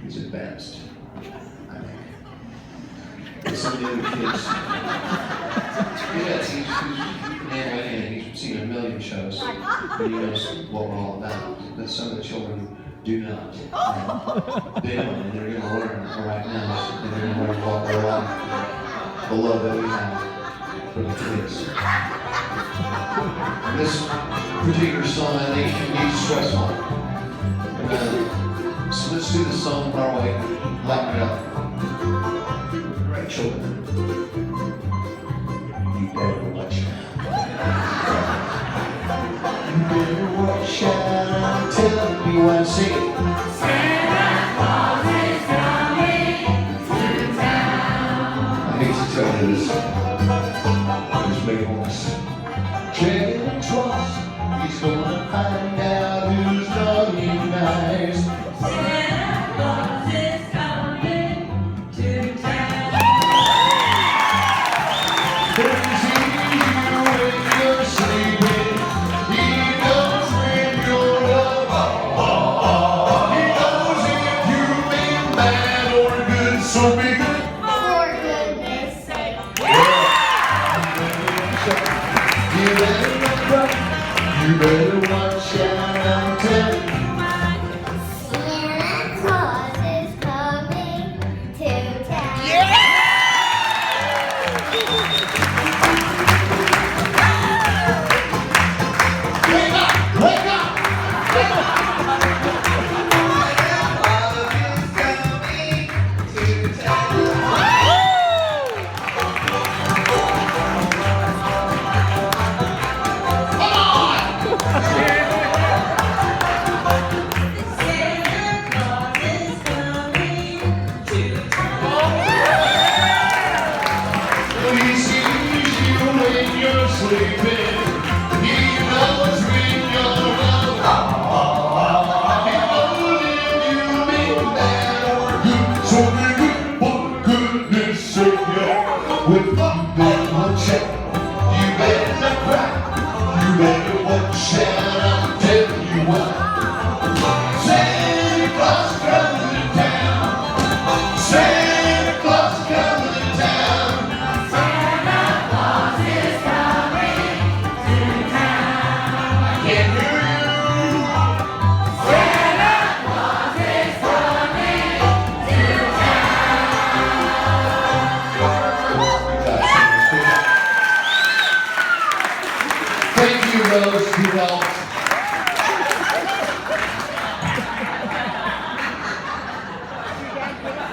He's advanced, I think. And some of the other kids, yes, he's man right in. He's seen a million shows, and he knows what we're all about. But some of the children do not. They don't, and they're going to learn right now. And they're going to learn to walk their life, the love that we have for the kids. This particular song, I think, can be stressful. So let's do the song our way, lighten it up. Right, children. You better watch out. You better watch out. I'm telling you, I see it.